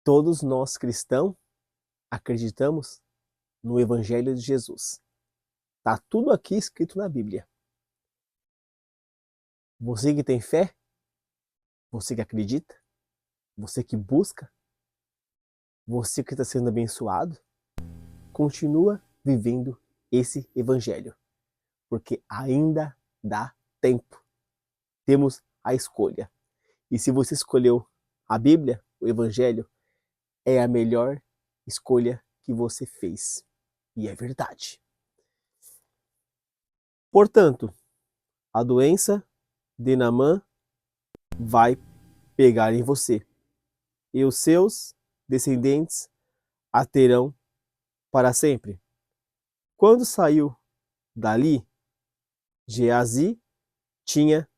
Todos nós cristãos acreditamos no Evangelho de Jesus. Está tudo aqui escrito na Bíblia. Você que tem fé, você que acredita, você que busca, você que está sendo abençoado, continua vivendo esse Evangelho, porque ainda dá tempo. Temos a escolha. E se você escolheu a Bíblia, o Evangelho, é a melhor escolha que você fez. E é verdade. Portanto, a doença de Naamã vai pegar em você, e os seus descendentes a terão para sempre. Quando saiu dali, Geazi tinha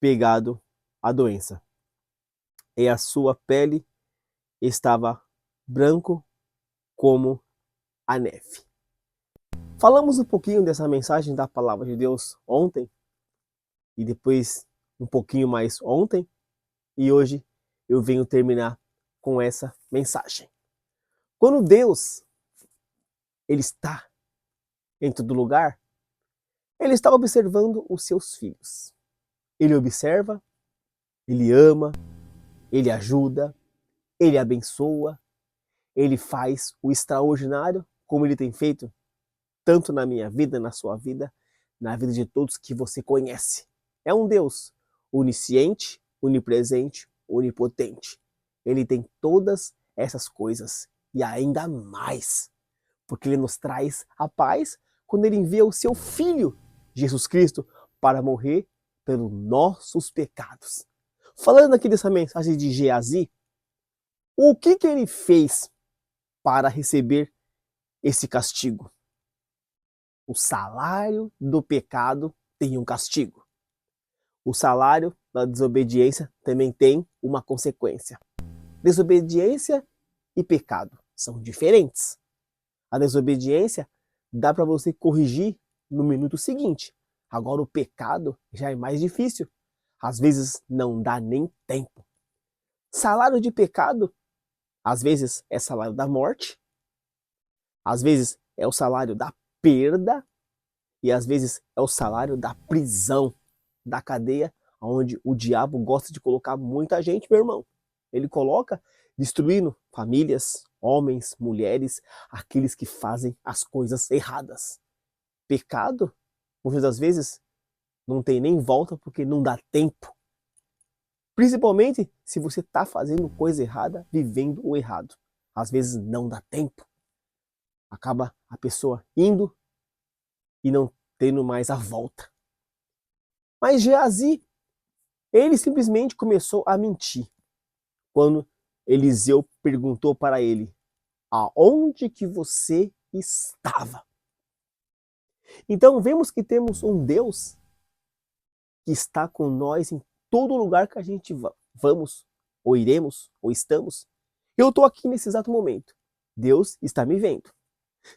pegado a doença, e a sua pele estava branco como a neve. Falamos um pouquinho dessa mensagem da palavra de Deus ontem, e depois um pouquinho mais ontem, e hoje eu venho terminar com essa mensagem. Quando Deus ele está em todo lugar, ele está observando os seus filhos. Ele observa, ele ama, ele ajuda, ele abençoa, ele faz o extraordinário, como ele tem feito, tanto na minha vida, na sua vida, na vida de todos que você conhece. É um Deus onisciente, onipresente, onipotente. Ele tem todas essas coisas e ainda mais, porque ele nos traz a paz quando ele envia o seu Filho, Jesus Cristo, para morrer pelos nossos pecados. Falando aqui dessa mensagem de Geazi, o que ele fez para receber esse castigo? O salário do pecado tem um castigo. O salário da desobediência também tem uma consequência. Desobediência e pecado são diferentes. A desobediência dá para você corrigir no minuto seguinte. Agora o pecado já é mais difícil. Às vezes não dá nem tempo. Salário de pecado, às vezes é salário da morte, às vezes é o salário da perda e às vezes é o salário da prisão, da cadeia, onde o diabo gosta de colocar muita gente, meu irmão. Ele coloca destruindo famílias, homens, mulheres, aqueles que fazem as coisas erradas. Pecado, muitas das vezes, não tem nem volta porque não dá tempo. Principalmente se você está fazendo coisa errada, vivendo o errado. Às vezes não dá tempo. Acaba a pessoa indo e não tendo mais a volta. Mas Geazi, ele simplesmente começou a mentir. Quando Eliseu perguntou para ele, aonde que você estava? Então vemos que temos um Deus que está com nós em todo lugar que a gente vamos, ou iremos, ou estamos. Eu estou aqui nesse exato momento. Deus está me vendo.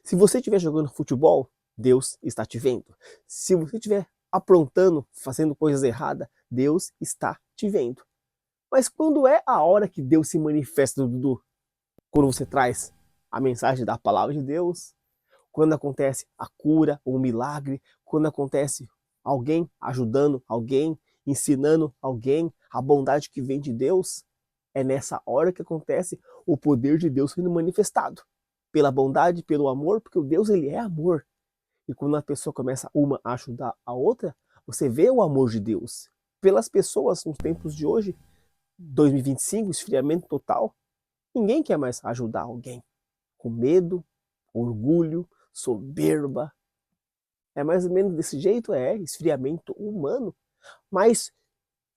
Se você estiver jogando futebol, Deus está te vendo. Se você estiver aprontando, fazendo coisas erradas, Deus está te vendo. Mas quando é a hora que Deus se manifesta, Dudu? Quando você traz a mensagem da palavra de Deus, quando acontece a cura, o milagre, quando acontece alguém ajudando alguém, ensinando alguém, a bondade que vem de Deus, é nessa hora que acontece o poder de Deus sendo manifestado. Pela bondade, pelo amor, porque o Deus ele é amor. E quando a pessoa começa uma a ajudar a outra, você vê o amor de Deus. Pelas pessoas nos tempos de hoje, 2025, esfriamento total, ninguém quer mais ajudar alguém. Com medo, orgulho, soberba. É mais ou menos desse jeito, esfriamento humano. Mas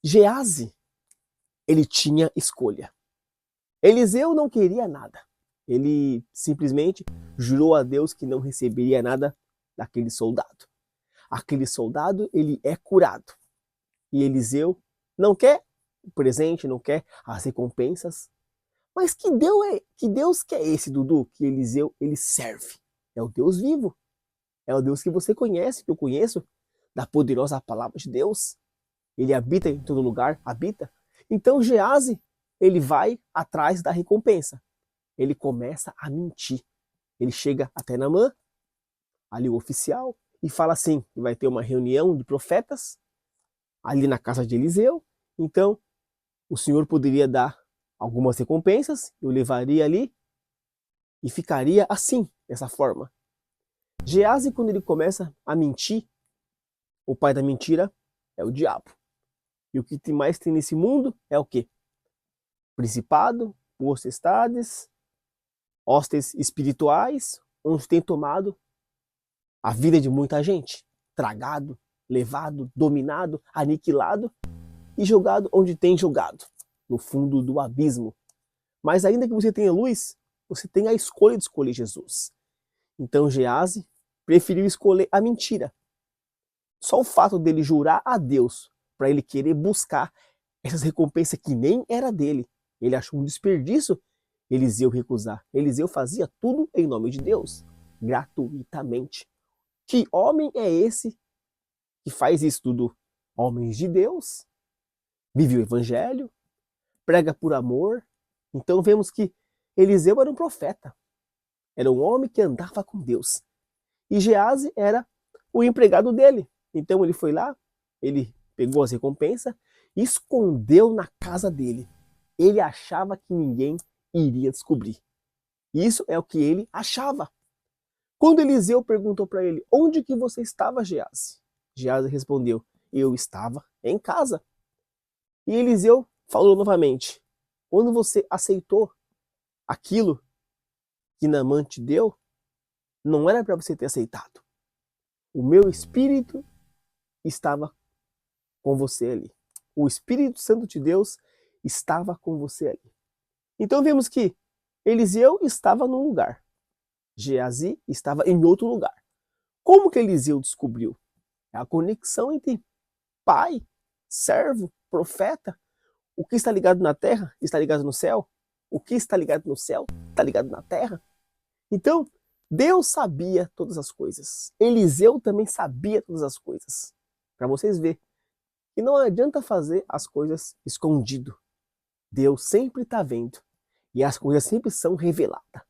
Geazi, ele tinha escolha. Eliseu não queria nada. Ele simplesmente jurou a Deus que não receberia nada daquele soldado. Aquele soldado, ele é curado. E Eliseu não quer o presente, não quer as recompensas. Mas que Deus que é esse, Dudu, que Eliseu ele serve? É o Deus vivo. É o Deus que você conhece, que eu conheço, da poderosa palavra de Deus. Ele habita em todo lugar, habita. Então Geazi, ele vai atrás da recompensa. Ele começa a mentir. Ele chega até Naamã, ali o oficial, e fala assim, que vai ter uma reunião de profetas, ali na casa de Eliseu, então o Senhor poderia dar algumas recompensas, eu levaria ali, e ficaria assim, dessa forma. Geazi, quando ele começa a mentir, o pai da mentira é o diabo. E o que mais tem nesse mundo é o quê? Principado, potestades, hostes espirituais, onde tem tomado a vida de muita gente, tragado, levado, dominado, aniquilado e jogado onde tem jogado, no fundo do abismo. Mas ainda que você tenha luz, você tem a escolha de escolher Jesus. Então Geazi preferiu escolher a mentira. Só o fato dele jurar a Deus para ele querer buscar essas recompensas que nem era dele, ele achou um desperdício Eliseu recusar. Eliseu fazia tudo em nome de Deus, gratuitamente. Que homem é esse que faz isso tudo? Homens de Deus, vive o evangelho, prega por amor. Então vemos que Eliseu era um profeta, era um homem que andava com Deus. E Geazi era o empregado dele. Então ele foi lá, ele pegou as recompensas e escondeu na casa dele. Ele achava que ninguém iria descobrir. Isso é o que ele achava. Quando Eliseu perguntou para ele, onde que você estava, Geazi? Geazi respondeu, eu estava em casa. E Eliseu falou novamente, quando você aceitou aquilo que Naamã te deu, não era para você ter aceitado. O meu espírito estava com você ali. O Espírito Santo de Deus estava com você ali. Então vemos que Eliseu estava num lugar, Geazi estava em outro lugar. Como que Eliseu descobriu? É a conexão entre pai, servo, profeta. O que está ligado na terra está ligado no céu. O que está ligado no céu está ligado na terra. Então, Deus sabia todas as coisas. Eliseu também sabia todas as coisas. Para vocês verem. E não adianta fazer as coisas escondido. Deus sempre está vendo. E as coisas sempre são reveladas.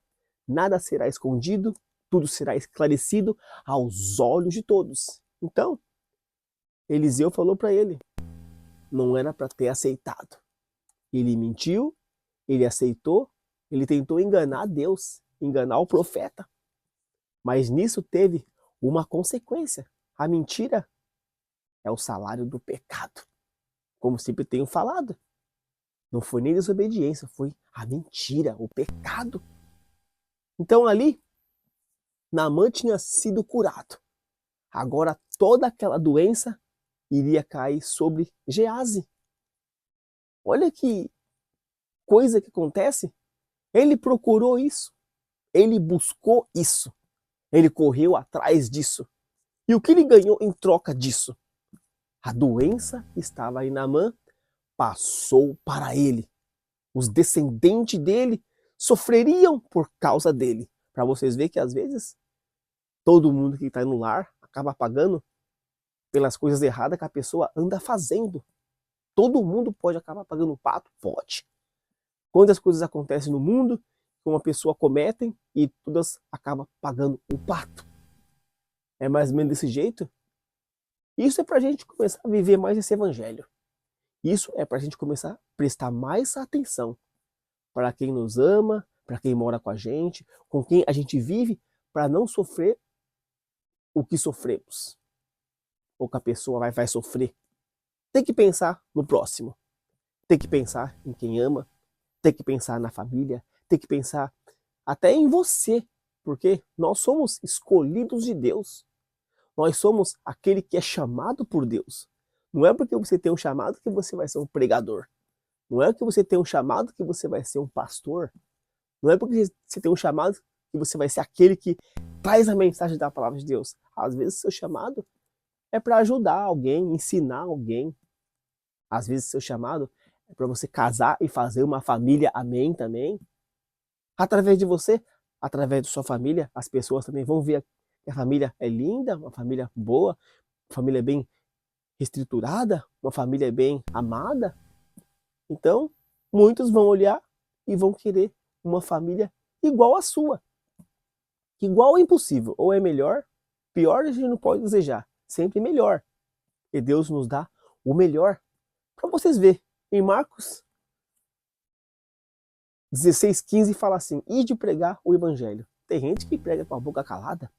Nada será escondido, tudo será esclarecido aos olhos de todos. Então, Eliseu falou para ele, não era para ter aceitado. Ele mentiu, ele aceitou, ele tentou enganar Deus, enganar o profeta. Mas nisso teve uma consequência. A mentira é o salário do pecado. Como sempre tenho falado. Não foi nem desobediência, foi a mentira, o pecado. Então ali, Naamã tinha sido curado. Agora toda aquela doença iria cair sobre Geazi. Olha que coisa que acontece. Ele procurou isso. Ele buscou isso. Ele correu atrás disso. E o que ele ganhou em troca disso? A doença estava em Naamã, passou para ele. Os descendentes dele sofreriam por causa dele. Para vocês verem que às vezes todo mundo que está no lar acaba pagando pelas coisas erradas que a pessoa anda fazendo. Todo mundo pode acabar pagando um pato? Pode. Quantas coisas acontecem no mundo que uma pessoa comete e todas acabam pagando um pato? É mais ou menos desse jeito? Isso é para a gente começar a viver mais esse evangelho. Isso é para a gente começar a prestar mais atenção para quem nos ama, para quem mora com a gente, com quem a gente vive, para não sofrer o que sofremos. Ou que a pessoa vai sofrer. Tem que pensar no próximo. Tem que pensar em quem ama. Tem que pensar na família. Tem que pensar até em você. Porque nós somos escolhidos de Deus. Nós somos aquele que é chamado por Deus. Não é porque você tem um chamado que você vai ser um pregador. Não é porque você tem um chamado que você vai ser um pastor. Não é porque você tem um chamado que você vai ser aquele que traz a mensagem da palavra de Deus. Às vezes seu chamado é para ajudar alguém, ensinar alguém. Às vezes seu chamado é para você casar e fazer uma família, amém também. Através de você, através da sua família, as pessoas também vão ver que a família é linda, uma família boa, uma família bem estruturada, uma família bem amada. Então, muitos vão olhar e vão querer uma família igual à sua. Igual é impossível, ou é melhor, pior a gente não pode desejar, sempre melhor. E Deus nos dá o melhor. Para vocês verem, em Marcos 16:15 fala assim, ide pregar o evangelho. Tem gente que prega com a boca calada,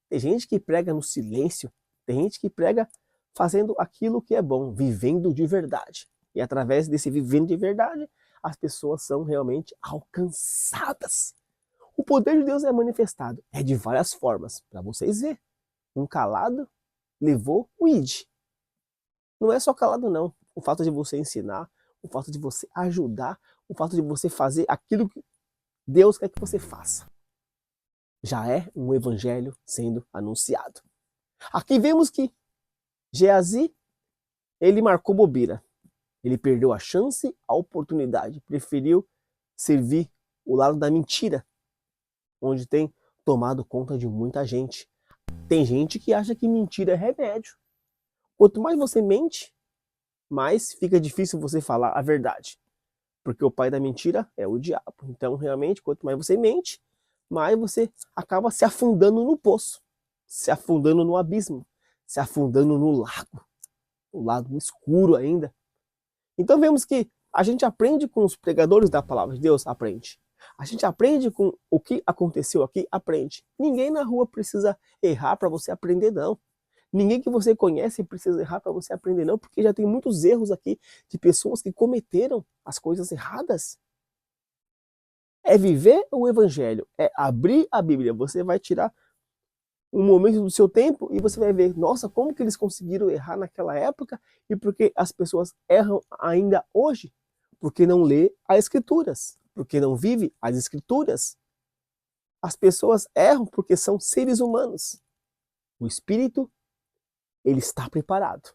tem gente que prega no silêncio, tem gente que prega fazendo aquilo que é bom, vivendo de verdade. E através desse vivendo de verdade, as pessoas são realmente alcançadas. O poder de Deus é manifestado, é de várias formas, para vocês verem. Um calado levou o id. Não é só calado não, o fato de você ensinar, o fato de você ajudar, o fato de você fazer aquilo que Deus quer que você faça. Já é um evangelho sendo anunciado. Aqui vemos que Geazi, ele marcou bobeira. Ele perdeu a chance, a oportunidade. Preferiu servir o lado da mentira, onde tem tomado conta de muita gente. Tem gente que acha que mentira é remédio. Quanto mais você mente, mais fica difícil você falar a verdade. Porque o pai da mentira é o diabo. Então, realmente, quanto mais você mente, mais você acaba se afundando no poço, se afundando no abismo, se afundando no lago, o lado escuro ainda. Então vemos que a gente aprende com os pregadores da palavra de Deus, aprende. A gente aprende com o que aconteceu aqui, aprende. Ninguém na rua precisa errar para você aprender, não. Ninguém que você conhece precisa errar para você aprender, não, porque já tem muitos erros aqui de pessoas que cometeram as coisas erradas. É viver o evangelho, é abrir a Bíblia. Você vai tirar um momento do seu tempo e você vai ver, nossa, como que eles conseguiram errar naquela época e porque as pessoas erram ainda hoje? Porque não lê as escrituras, porque não vive as escrituras. As pessoas erram porque são seres humanos. O espírito, ele está preparado.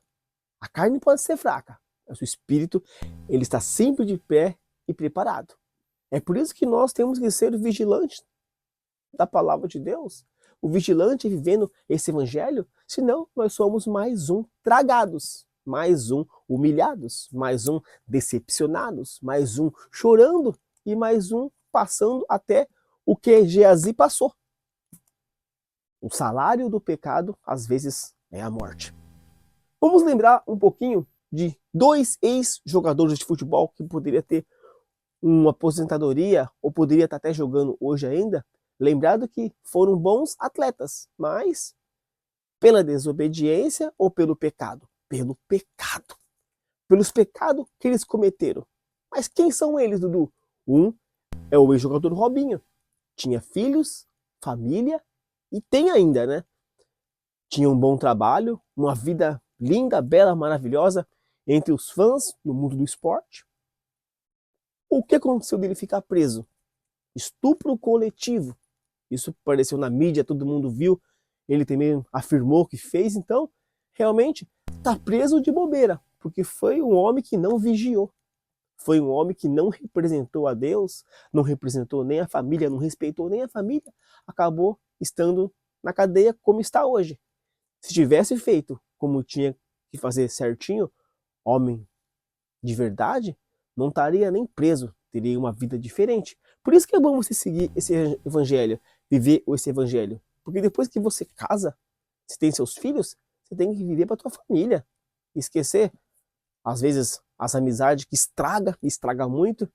A carne pode ser fraca, mas o espírito, ele está sempre de pé e preparado. É por isso que nós temos que ser vigilantes da palavra de Deus, o vigilante vivendo esse evangelho, senão nós somos mais um tragados, mais um humilhados, mais um decepcionados, mais um chorando e mais um passando até o que Geazi passou. O salário do pecado, às vezes, é a morte. Vamos lembrar um pouquinho de 2 ex-jogadores de futebol que poderia ter uma aposentadoria ou poderia estar até jogando hoje ainda. Lembrado que foram bons atletas, mas pela desobediência ou pelo pecado? Pelo pecado. Pelos pecados que eles cometeram. Mas quem são eles, Dudu? Um é o ex-jogador Robinho. Tinha filhos, família e tem ainda, né? Tinha um bom trabalho, uma vida linda, bela, maravilhosa entre os fãs no mundo do esporte. O que aconteceu dele ficar preso? Estupro coletivo. Isso apareceu na mídia, todo mundo viu. Ele também afirmou que fez, então realmente está preso de bobeira, porque foi um homem que não vigiou. Foi um homem que não representou a Deus, não representou nem a família, não respeitou nem a família, acabou estando na cadeia como está hoje. Se tivesse feito como tinha que fazer certinho, homem de verdade, não estaria nem preso, teria uma vida diferente. Por isso que é bom você seguir esse evangelho, viver esse evangelho. Porque depois que você casa, se tem seus filhos, você tem que viver para tua família. Esquecer, às vezes, as amizades que estraga muito.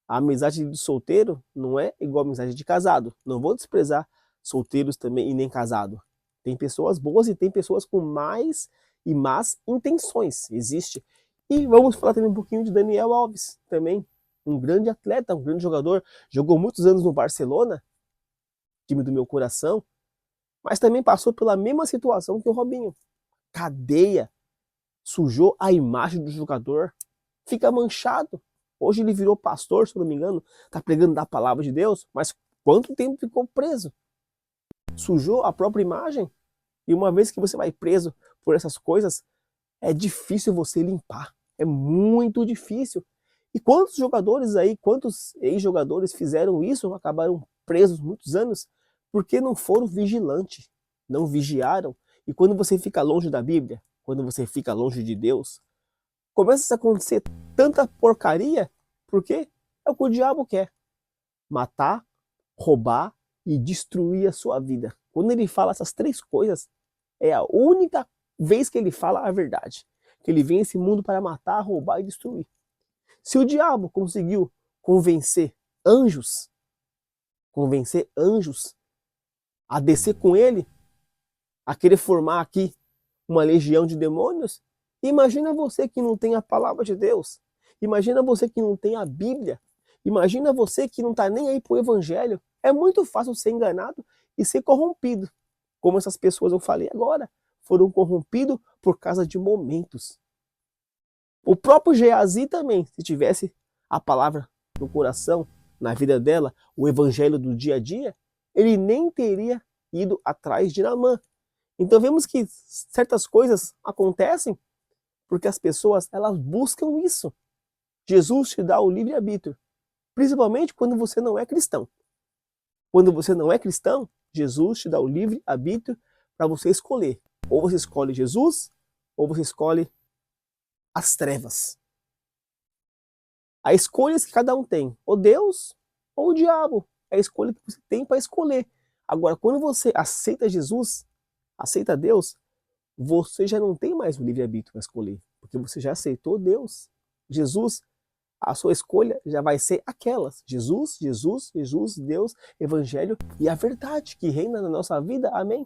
A amizade de solteiro não é igual a amizade de casado. Não vou desprezar solteiros também e nem casado. Tem pessoas boas e tem pessoas com mais e más intenções. Existe. E vamos falar também um pouquinho de Daniel Alves, também um grande atleta, um grande jogador, jogou muitos anos no Barcelona, time do meu coração, mas também passou pela mesma situação que o Robinho. Cadeia, sujou a imagem do jogador, fica manchado. Hoje ele virou pastor, se não me engano, está pregando da palavra de Deus, mas quanto tempo ficou preso? Sujou a própria imagem? E uma vez que você vai preso por essas coisas, é difícil você limpar. É muito difícil. E quantos jogadores aí, quantos ex-jogadores fizeram isso, acabaram presos muitos anos, porque não foram vigilantes, não vigiaram. E quando você fica longe da Bíblia, quando você fica longe de Deus, começa a acontecer tanta porcaria, Porque é o que o diabo quer. Matar, roubar e destruir a sua vida. Quando ele fala essas três coisas, é a única vez que ele fala a verdade. Que ele vem a esse mundo para matar, roubar e destruir. Se o diabo conseguiu convencer anjos a descer com ele, a querer formar aqui uma legião de demônios, imagina você que não tem a palavra de Deus. Imagina você que não tem a Bíblia. Imagina você que não está nem aí para o Evangelho. É muito fácil ser enganado e ser corrompido. Como essas pessoas eu falei agora, foram corrompidos por causa de momentos. O próprio Geazi também, se tivesse a palavra no coração, na vida dela, o Evangelho do dia a dia, ele nem teria ido atrás de Naamã. Então vemos que certas coisas acontecem porque as pessoas elas buscam isso. Jesus te dá o livre-arbítrio, principalmente quando você não é cristão. Quando você não é cristão, Jesus te dá o livre-arbítrio para você escolher. Ou você escolhe Jesus, ou você escolhe as trevas. Há escolhas que cada um tem, ou Deus ou o diabo. É a escolha que você tem para escolher. Agora, quando você aceita Jesus, aceita Deus, você já não tem mais o livre-arbítrio para escolher, porque você já aceitou Deus. Jesus, a sua escolha já vai ser aquelas. Jesus, Jesus, Jesus, Deus, Evangelho e a verdade que reina na nossa vida. Amém?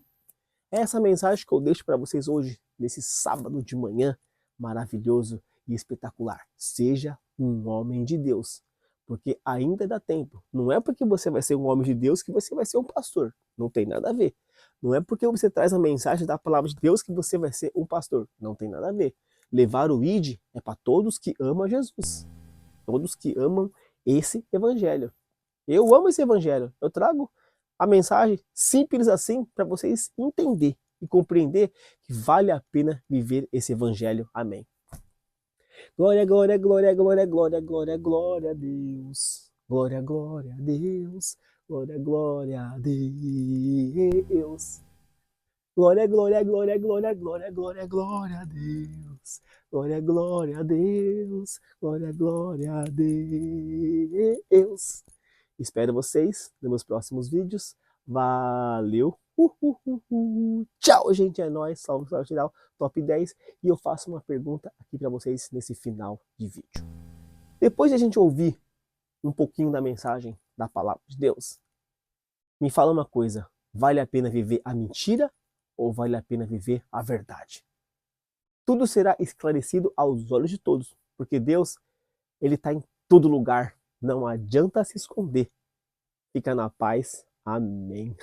É essa mensagem que eu deixo para vocês hoje, nesse sábado de manhã maravilhoso e espetacular. Seja um homem de Deus, porque ainda dá tempo. Não é porque você vai ser um homem de Deus que você vai ser um pastor. Não tem nada a ver. Não é porque você traz a mensagem da palavra de Deus que você vai ser um pastor. Não tem nada a ver. Levar o ID é para todos que amam Jesus. Todos que amam esse evangelho. Eu amo esse evangelho. Eu trago a mensagem simples assim para vocês entender e compreender que vale a pena viver esse evangelho. Amém. Glória, glória, glória, glória, glória, glória, glória a Deus. Glória, glória a Deus. Glória, glória a Deus. Glória, glória, glória, glória, glória, glória, glória a Deus. Glória, glória a Deus. Glória, glória a Deus. Espero vocês nos meus próximos vídeos. Valeu! Tchau, gente! É nóis! Salve, salve, final, top 10. E eu faço uma pergunta aqui para vocês nesse final de vídeo. Depois de a gente ouvir um pouquinho da mensagem da palavra de Deus, me fala uma coisa. Vale a pena viver a mentira ou vale a pena viver a verdade? Tudo será esclarecido aos olhos de todos, porque Deus, ele está em todo lugar. Não adianta se esconder. Fica na paz. Amém.